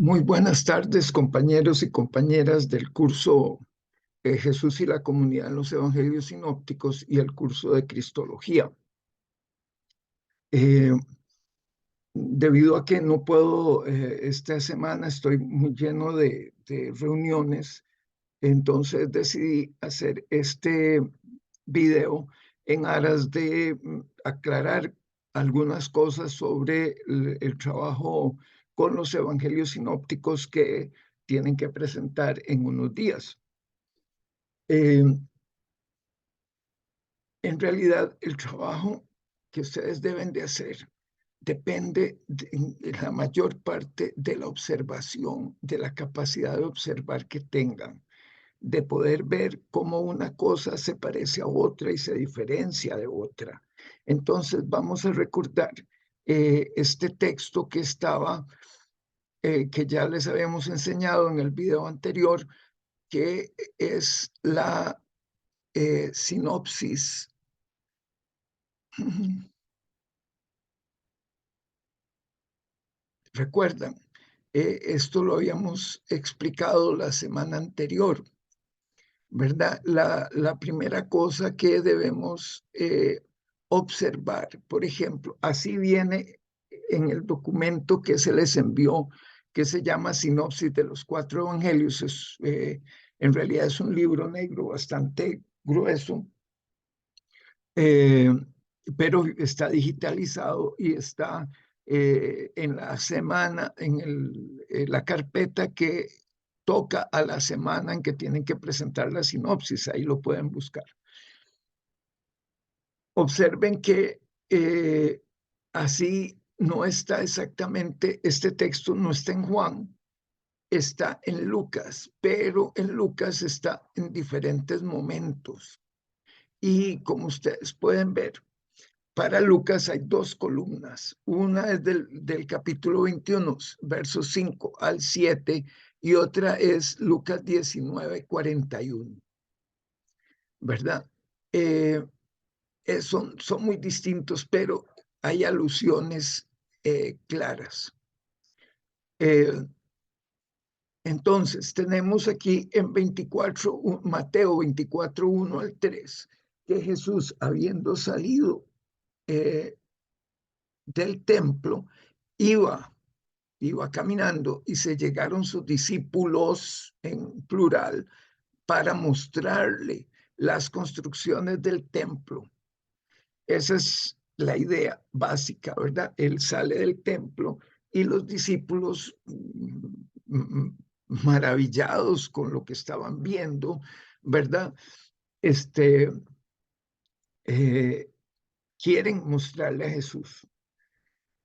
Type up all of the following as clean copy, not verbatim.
Muy buenas tardes, compañeros y compañeras del curso Jesús y la comunidad en los Evangelios Sinópticos y el curso de Cristología. Eh, Debido a que no puedo, esta semana estoy muy lleno de reuniones, entonces decidí hacer este video en aras de aclarar algunas cosas sobre el trabajo con los evangelios sinópticos que tienen que presentar en unos días. Eh, en realidad, el trabajo que ustedes deben de hacer depende en la mayor parte de la observación, de la capacidad de observar que tengan, de poder ver cómo una cosa se parece a otra y se diferencia de otra. Entonces vamos a recordar este texto que estaba, que ya les habíamos enseñado en el video anterior, que es la sinopsis. Recuerdan, esto lo habíamos explicado la semana anterior, ¿verdad? La primera cosa que debemos observar, por ejemplo, así viene en el documento que se les envió, que se llama Sinopsis de los Cuatro Evangelios. En realidad es un libro negro bastante grueso, eh, pero está digitalizado y está en la semana, en la carpeta que toca a la semana en que tienen que presentar la sinopsis. Ahí lo pueden buscar. Observen que así no está exactamente, este texto no está en Juan, está en Lucas, pero en Lucas está en diferentes momentos. Y como ustedes pueden ver, para Lucas hay dos columnas. Una es del capítulo 21, versos 5 al 7, y otra es Lucas 19, 41, ¿verdad? Son muy distintos, pero hay alusiones claras. Entonces, tenemos aquí en 24, Mateo 24, 1 al 3, que Jesús, habiendo salido del templo, iba caminando y se llegaron sus discípulos en plural para mostrarle las construcciones del templo. Esa es la idea básica, ¿verdad? Él sale del templo y los discípulos maravillados con lo que estaban viendo, ¿verdad? Este, eh, quieren mostrarle a Jesús.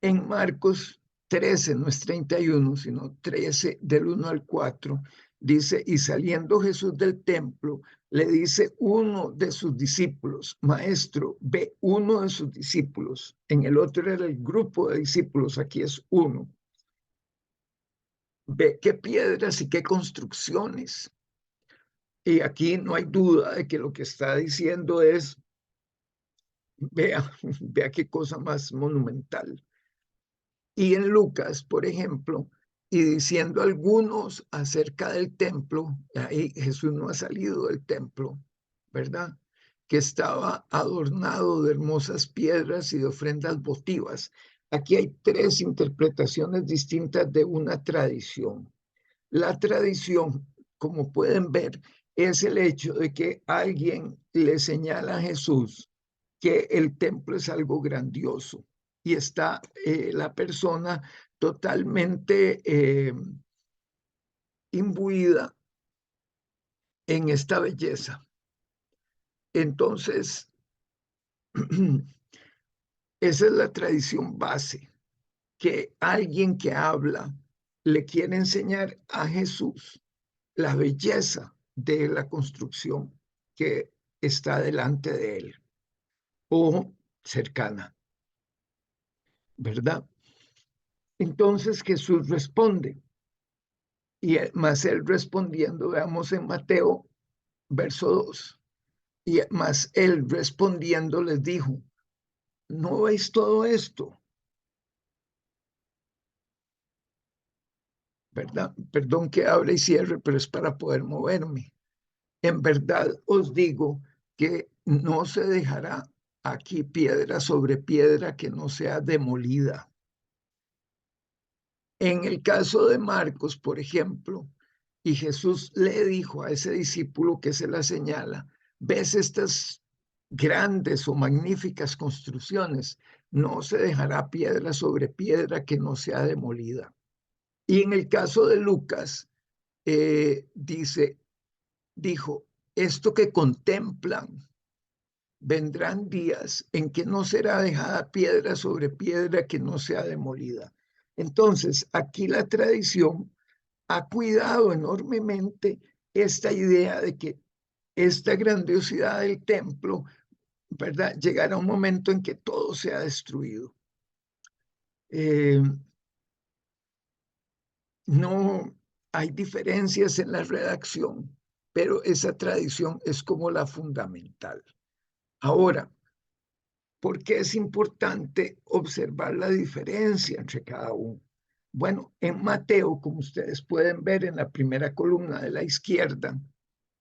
En Marcos 13, no es 31, sino 13 del 1 al 4, dice, y saliendo Jesús del templo, le dice uno de sus discípulos, maestro, ve uno de sus discípulos, en el otro era el grupo de discípulos, aquí es uno, ve qué piedras y qué construcciones. Y aquí no hay duda de que lo que está diciendo es, vea, vea qué cosa más monumental. Y en Lucas, por ejemplo, y diciendo algunos acerca del templo, ahí Jesús no ha salido del templo, ¿verdad? Que estaba adornado de hermosas piedras y de ofrendas votivas. Aquí hay tres interpretaciones distintas de una tradición. La tradición, como pueden ver, es el hecho de que alguien le señala a Jesús que el templo es algo grandioso y está la persona totalmente imbuida en esta belleza. Entonces, esa es la tradición base, que alguien que habla le quiere enseñar a Jesús la belleza de la construcción que está delante de él o cercana, ¿verdad? Entonces Jesús responde, y más él respondiendo, veamos en Mateo, verso 2, y más él respondiendo les dijo, ¿no veis todo esto? ¿verdad? Perdón que hable y cierre, pero es para poder moverme. En verdad os digo que no se dejará aquí piedra sobre piedra que no sea demolida. En el caso de Marcos, por ejemplo, y Jesús le dijo a ese discípulo que se la señala, ves estas grandes o magníficas construcciones, no se dejará piedra sobre piedra que no sea demolida. Y en el caso de Lucas, dijo, esto que contemplan, vendrán días en que no será dejada piedra sobre piedra que no sea demolida. Entonces, aquí la tradición ha cuidado enormemente esta idea de que esta grandiosidad del templo, ¿verdad? Llegará un momento en que todo sea destruido. No hay diferencias en la redacción, pero esa tradición es como la fundamental. Ahora, ¿por qué es importante observar la diferencia entre cada uno? Bueno, en Mateo, como ustedes pueden ver en la primera columna de la izquierda,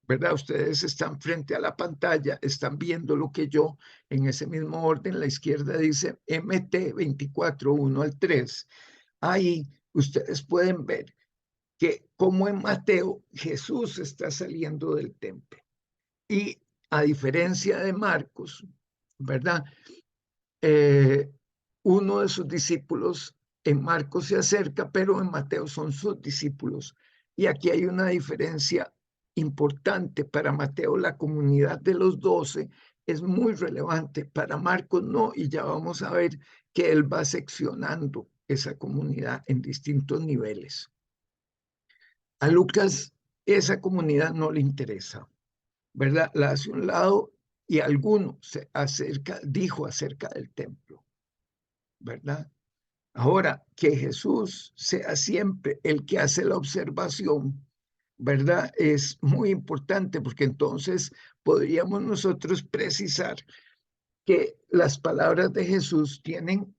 ¿verdad? Ustedes están frente a la pantalla, están viendo lo que yo en ese mismo orden, la izquierda dice MT 24, 1 al 3. Ahí ustedes pueden ver que como en Mateo Jesús está saliendo del templo. Y a diferencia de Marcos, ¿verdad? Uno de sus discípulos en Marcos se acerca, pero en Mateo son sus discípulos. Y aquí hay una diferencia importante. Para Mateo la comunidad de los 12 es muy relevante, para Marcos no, y ya vamos a ver que él va seccionando esa comunidad en distintos niveles. A Lucas esa comunidad no le interesa, ¿verdad? La hace un lado y alguno dijo acerca del templo, ¿verdad? Ahora, que Jesús sea siempre el que hace la observación, ¿verdad? Es muy importante porque entonces podríamos nosotros precisar que las palabras de Jesús tienen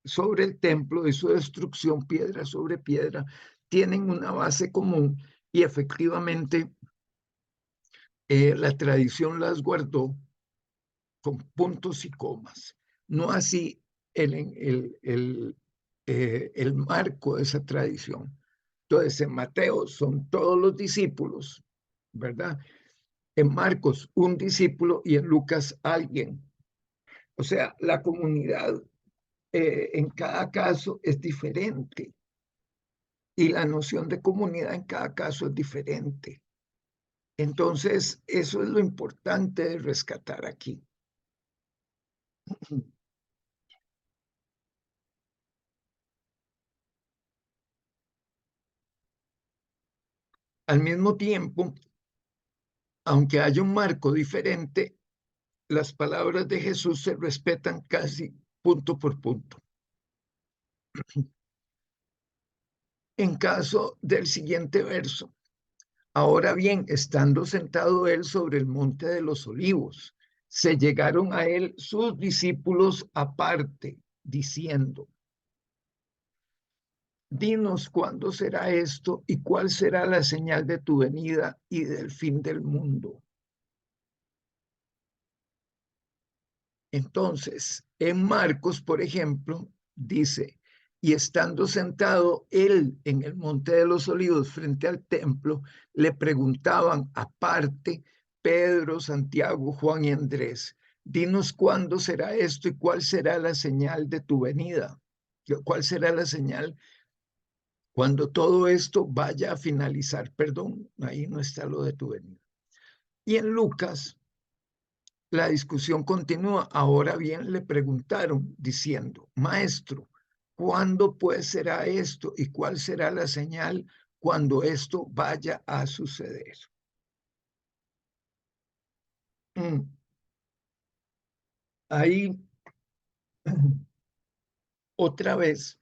sobre el templo y su destrucción, piedra sobre piedra, tienen una base común y efectivamente la tradición las guardó con puntos y comas. No así el marco de esa tradición. Entonces, en Mateo son todos los discípulos, ¿verdad? En Marcos, un discípulo y en Lucas, alguien. O sea, la comunidad en cada caso es diferente y la noción de comunidad en cada caso es diferente. Entonces, eso es lo importante de rescatar aquí. Al mismo tiempo, aunque haya un marco diferente, las palabras de Jesús se respetan casi punto por punto. En caso del siguiente verso, ahora bien, estando sentado él sobre el monte de los olivos, se llegaron a él sus discípulos aparte, diciendo, dinos cuándo será esto y cuál será la señal de tu venida y del fin del mundo. Entonces, en Marcos, por ejemplo, dice, y estando sentado él en el monte de los olivos frente al templo, le preguntaban aparte Pedro, Santiago, Juan y Andrés, dinos cuándo será esto y cuál será la señal de tu venida. ¿Cuál será la señal cuando todo esto vaya a finalizar? Perdón, ahí no está lo de tu venida. Y en Lucas, la discusión continúa. Ahora bien, le preguntaron diciendo, maestro, ¿cuándo pues será esto y cuál será la señal cuando esto vaya a suceder? Ahí otra vez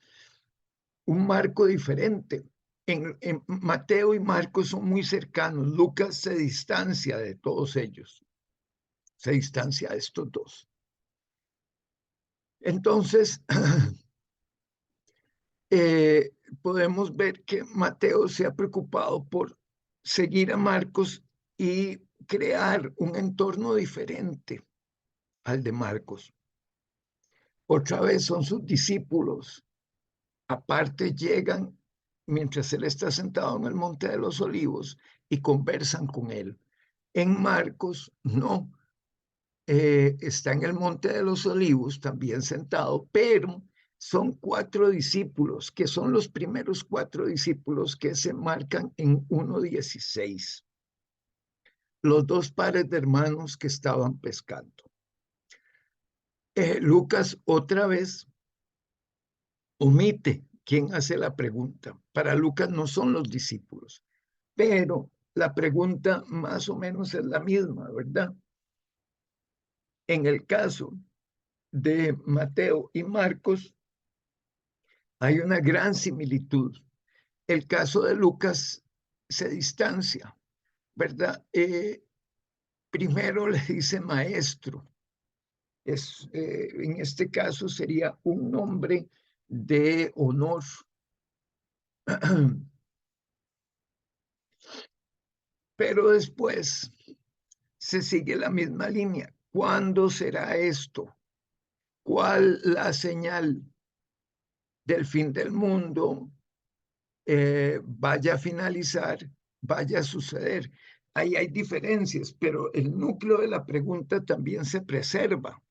un marco diferente. En Mateo y Marcos son muy cercanos. Lucas se distancia de todos ellos. Se distancia de estos dos. Entonces, podemos ver que Mateo se ha preocupado por seguir a Marcos y crear un entorno diferente al de Marcos. Otra vez son sus discípulos. Aparte llegan mientras él está sentado en el Monte de los Olivos y conversan con él. En Marcos, no. Está en el Monte de los Olivos también sentado, pero son 4 discípulos, que son los primeros 4 discípulos que se marcan en 1:16. Los 2 pares de hermanos que estaban pescando. Lucas otra vez omite quién hace la pregunta. Para Lucas no son los discípulos, pero la pregunta más o menos es la misma, ¿verdad? En el caso de Mateo y Marcos hay una gran similitud. El caso de Lucas se distancia, ¿verdad? Primero le dice maestro. En este caso sería un nombre de honor. Pero después se sigue la misma línea. ¿Cuándo será esto? ¿Cuál la señal del fin del mundo vaya a finalizar, vaya a suceder? Ahí hay diferencias, pero el núcleo de la pregunta también se preserva.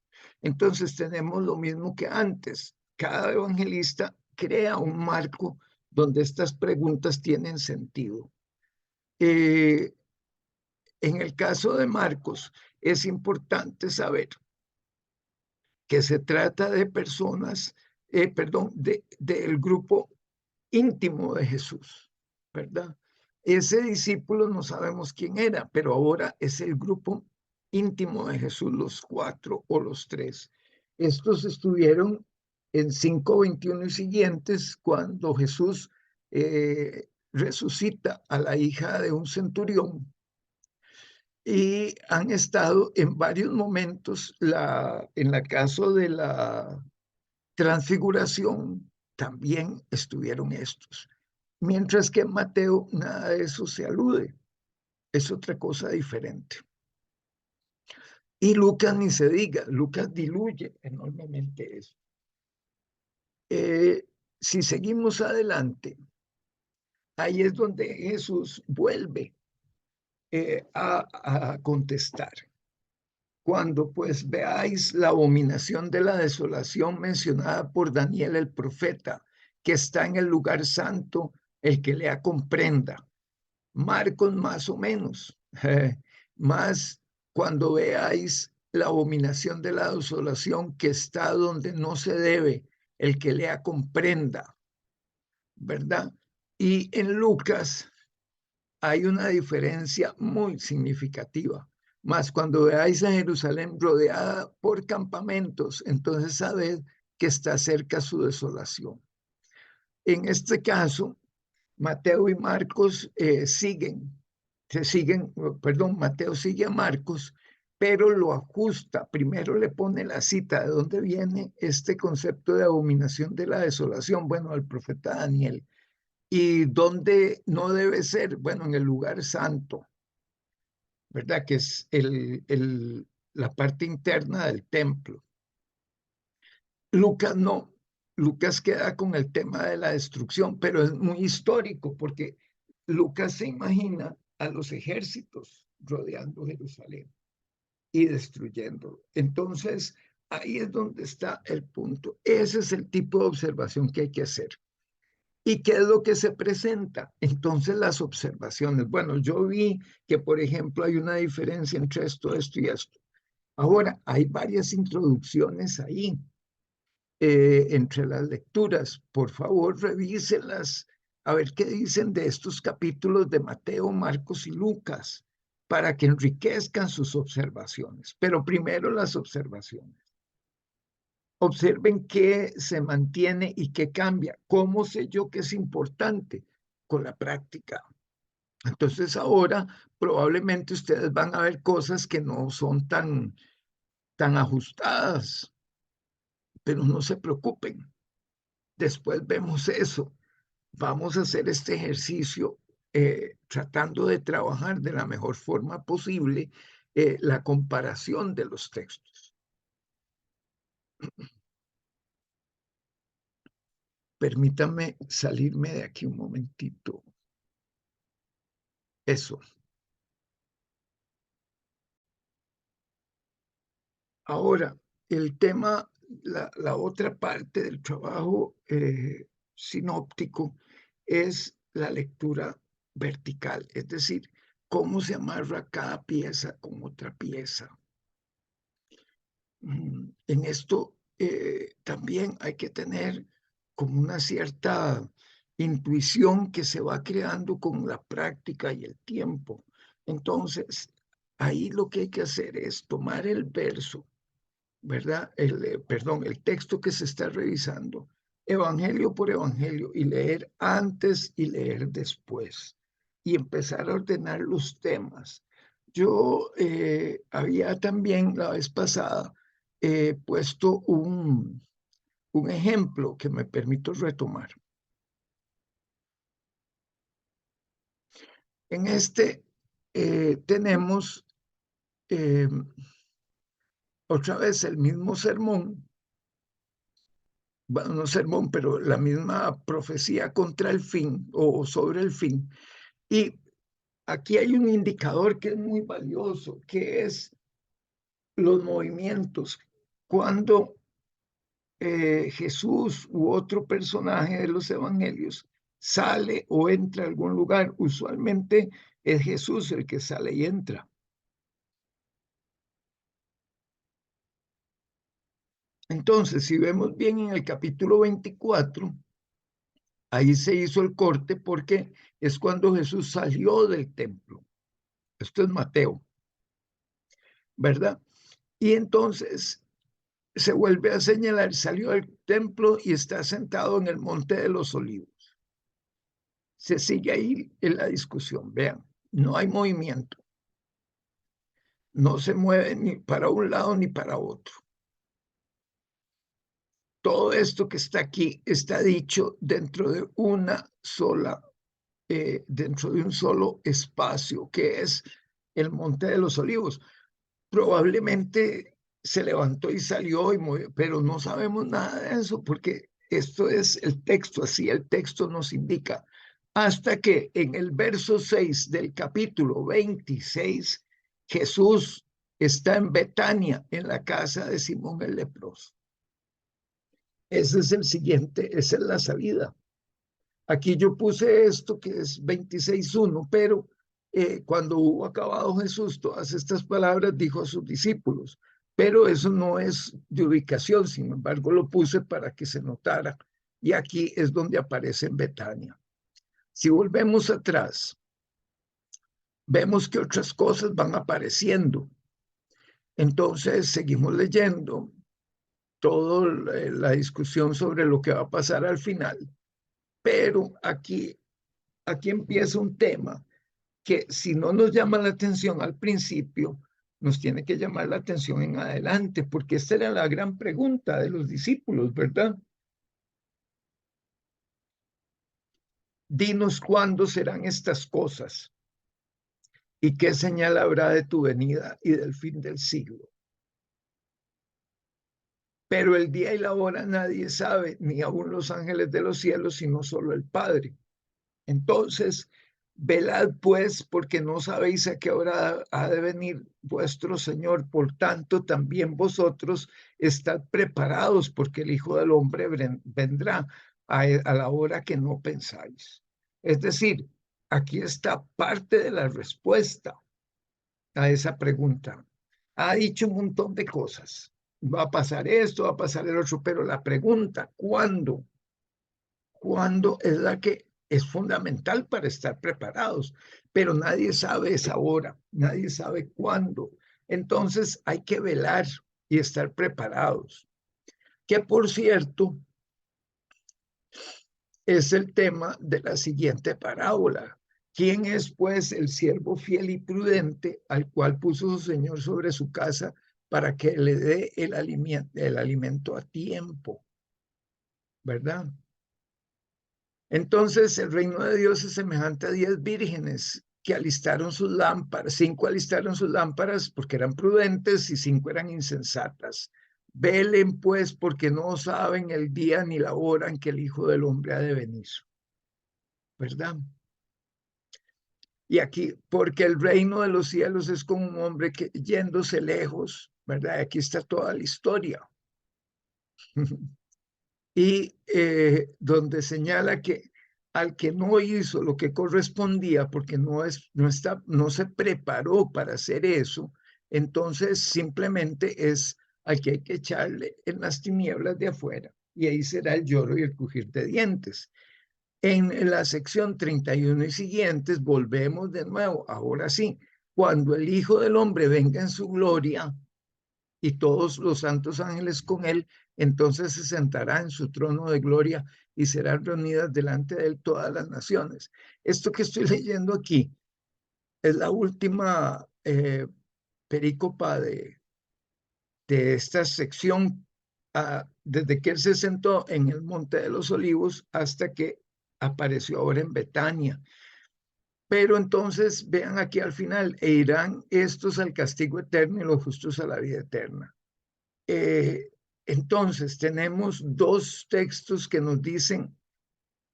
Entonces tenemos lo mismo que antes. Cada evangelista crea un marco donde estas preguntas tienen sentido. En el caso de Marcos, es importante saber que se trata de personas, del grupo íntimo de Jesús, ¿verdad? Ese discípulo no sabemos quién era, pero ahora es el grupo íntimo de Jesús, los 4 o los 3. Estos estuvieron en 5:21 y siguientes cuando Jesús resucita a la hija de un centurión y han estado en varios momentos, en el caso de la transfiguración, también estuvieron estos. Mientras que en Mateo nada de eso se alude, es otra cosa diferente. Y Lucas ni se diga, Lucas diluye enormemente eso. Si seguimos adelante, ahí es donde Jesús vuelve a contestar. Cuando pues veáis la abominación de la desolación mencionada por Daniel el profeta, que está en el lugar santo, el que lea comprenda. Marcos más o menos, más cuando veáis la abominación de la desolación que está donde no se debe, el que lea comprenda, ¿verdad? Y en Lucas hay una diferencia muy significativa. Más cuando veáis a Jerusalén rodeada por campamentos, entonces sabed que está cerca su desolación. En este caso, Mateo y Marcos Mateo sigue a Marcos, pero lo ajusta. Primero le pone la cita de dónde viene este concepto de abominación de la desolación, bueno, al profeta Daniel. ¿Y dónde no debe ser? Bueno, en el lugar santo, ¿verdad? Que es la parte interna del templo. Lucas no, Lucas queda con el tema de la destrucción, pero es muy histórico porque Lucas se imagina a los ejércitos rodeando Jerusalén y destruyéndolo. Entonces, ahí es donde está el punto. Ese es el tipo de observación que hay que hacer. ¿Y qué es lo que se presenta? Entonces las observaciones. Bueno, yo vi que, por ejemplo, hay una diferencia entre esto y esto. Ahora, hay varias introducciones ahí entre las lecturas. Por favor, revísenlas a ver qué dicen de estos capítulos de Mateo, Marcos y Lucas para que enriquezcan sus observaciones. Pero primero las observaciones. Observen qué se mantiene y qué cambia. ¿Cómo sé yo que es importante? Con la práctica. Entonces ahora probablemente ustedes van a ver cosas que no son tan ajustadas, pero no se preocupen. Después vemos eso. vamos a hacer este ejercicio tratando de trabajar de la mejor forma posible la comparación de los textos. Permítame salirme de aquí un momentito. Eso. Ahora, el tema, la otra parte del trabajo sinóptico es la lectura vertical, es decir, cómo se amarra cada pieza con otra pieza. En esto también hay que tener como una cierta intuición que se va creando con la práctica y el tiempo. Entonces, ahí lo que hay que hacer es tomar el verso, ¿verdad? Perdón, el texto que se está revisando, evangelio por evangelio, y leer antes y leer después, y empezar a ordenar los temas. Yo había también la vez pasada puesto un ejemplo que me permito retomar. En este tenemos eh, otra vez el mismo sermón, bueno, no sermón, pero la misma profecía contra el fin o sobre el fin. Y aquí hay un indicador que es muy valioso, que es los movimientos. Cuando Jesús u otro personaje de los evangelios sale o entra a algún lugar, usualmente es Jesús el que sale y entra. Entonces, si vemos bien en el capítulo 24, ahí se hizo el corte porque es cuando Jesús salió del templo. Esto es Mateo, ¿verdad? Y entonces se vuelve a señalar, salió del templo y está sentado en el monte de los olivos. Se sigue ahí en la discusión, vean, no hay movimiento, no se mueve ni para un lado ni para otro. Todo esto que está aquí está dicho dentro de una sola, dentro de un solo espacio, que es el monte de los olivos. Probablemente se levantó y salió y movió, pero no sabemos nada de eso porque esto es el texto, así el texto nos indica. Hasta que en el verso 6 del capítulo 26, Jesús está en Betania, en la casa de Simón el leproso. Ese es el siguiente, esa es la salida. Aquí yo puse esto que es 26.1, pero cuando hubo acabado Jesús todas estas palabras, dijo a sus discípulos, pero eso no es de ubicación, sin embargo lo puse para que se notara, y aquí es donde aparece en Betania. Si volvemos atrás, vemos que otras cosas van apareciendo. Entonces seguimos leyendo toda la discusión sobre lo que va a pasar al final, pero aquí empieza un tema que si no nos llama la atención al principio, nos tiene que llamar la atención en adelante, porque esta era la gran pregunta de los discípulos, ¿verdad? Dinos cuándo serán estas cosas y qué señal habrá de tu venida y del fin del siglo. Pero el día y la hora nadie sabe, ni aun los ángeles de los cielos, sino solo el Padre. Entonces, velad pues, porque no sabéis a qué hora ha de venir vuestro Señor. Por tanto, también vosotros estad preparados, porque el Hijo del Hombre vendrá a la hora que no pensáis. Es decir, aquí está parte de la respuesta a esa pregunta. Ha dicho un montón de cosas. Va a pasar esto, va a pasar el otro, pero la pregunta, ¿cuándo? ¿Cuándo es la que es fundamental para estar preparados? Pero nadie sabe esa hora, nadie sabe cuándo. Entonces hay que velar y estar preparados. Que por cierto, es el tema de la siguiente parábola. ¿Quién es pues el siervo fiel y prudente al cual puso su señor sobre su casa para que le dé el alimento a tiempo? ¿Verdad? Entonces, el reino de Dios es semejante a 10 vírgenes que alistaron sus lámparas. 5 alistaron sus lámparas porque eran prudentes y 5 eran insensatas. Velen, pues, porque no saben el día ni la hora en que el Hijo del Hombre ha de venir. ¿Verdad? Y aquí, porque el reino de los cielos es como un hombre que yéndose lejos, ¿verdad? Aquí está toda la historia. Y donde señala que al que no hizo lo que correspondía, porque no se preparó para hacer eso, entonces simplemente es al que hay que echarle en las tinieblas de afuera, y ahí será el lloro y el crujir de dientes. En la sección 31 y siguientes volvemos de nuevo, ahora sí, cuando el Hijo del Hombre venga en su gloria y todos los santos ángeles con él, entonces se sentará en su trono de gloria y serán reunidas delante de él todas las naciones. Esto que estoy leyendo aquí es la última perícopa de esta sección, desde que él se sentó en el Monte de los Olivos hasta que apareció ahora en Betania. Pero entonces vean aquí al final, e irán estos al castigo eterno y los justos a la vida eterna. Entonces tenemos dos textos que nos dicen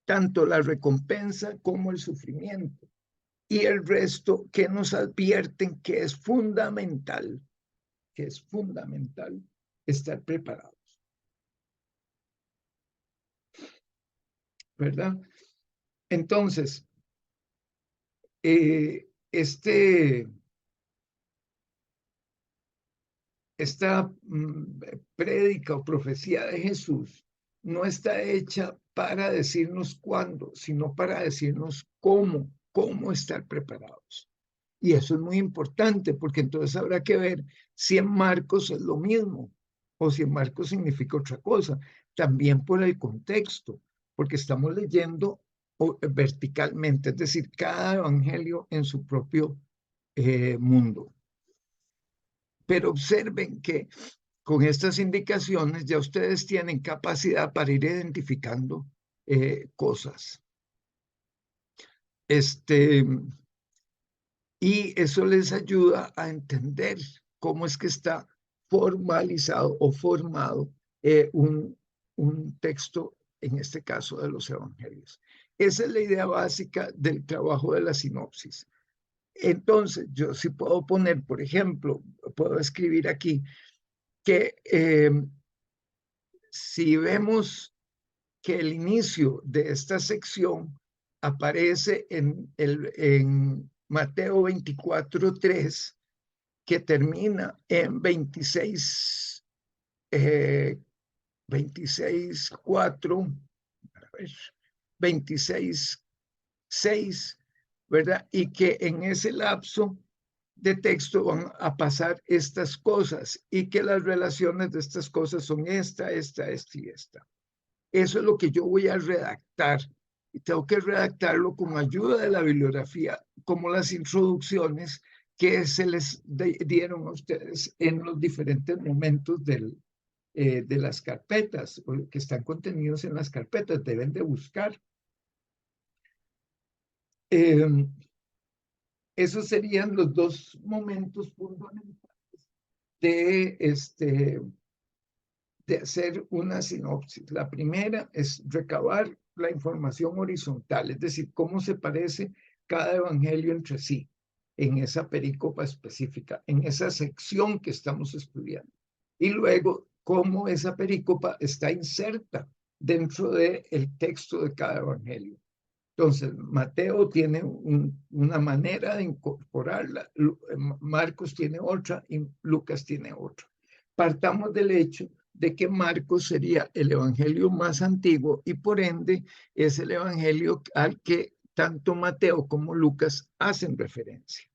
tanto la recompensa como el sufrimiento, y el resto que nos advierten que es fundamental estar preparados, ¿verdad? Entonces, esta prédica o profecía de Jesús no está hecha para decirnos cuándo, sino para decirnos cómo estar preparados. Y eso es muy importante, porque entonces habrá que ver si en Marcos es lo mismo o si en Marcos significa otra cosa. También por el contexto, porque estamos leyendo verticalmente, es decir, cada evangelio en su propio mundo. Pero observen que con estas indicaciones ya ustedes tienen capacidad para ir identificando cosas. Y eso les ayuda a entender cómo es que está formalizado o formado un texto, en este caso de los evangelios. Esa es la idea básica del trabajo de la sinopsis. Entonces, yo sí puedo poner, por ejemplo, puedo escribir aquí que si vemos que el inicio de esta sección aparece en Mateo 24:3, que termina en 26:4, 26:6, ¿verdad? Y que en ese lapso de texto van a pasar estas cosas y que las relaciones de estas cosas son esta y esta. Eso es lo que yo voy a redactar, y tengo que redactarlo con ayuda de la bibliografía, como las introducciones que se les dieron a ustedes en los diferentes momentos de las carpetas, que están contenidos en las carpetas, deben de buscar. Esos serían los dos momentos fundamentales de hacer una sinopsis. La primera es recabar la información horizontal, es decir, cómo se parece cada evangelio entre sí en esa perícopa específica, en esa sección que estamos estudiando. Y luego, cómo esa perícopa está inserta dentro del texto de cada evangelio. Entonces, Mateo tiene una manera de incorporarla, Marcos tiene otra y Lucas tiene otra. Partamos del hecho de que Marcos sería el evangelio más antiguo y por ende es el evangelio al que tanto Mateo como Lucas hacen referencia.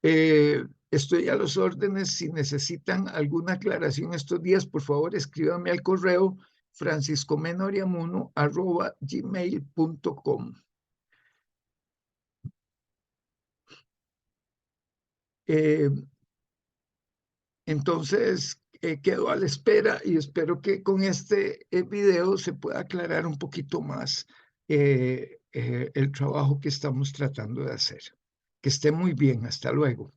Estoy a los órdenes. Si necesitan alguna aclaración estos días, por favor escríbanme al correo franciscomenoriamuno@gmail.com. Entonces, quedo a la espera y espero que con este video se pueda aclarar un poquito más el trabajo que estamos tratando de hacer. Que esté muy bien. Hasta luego.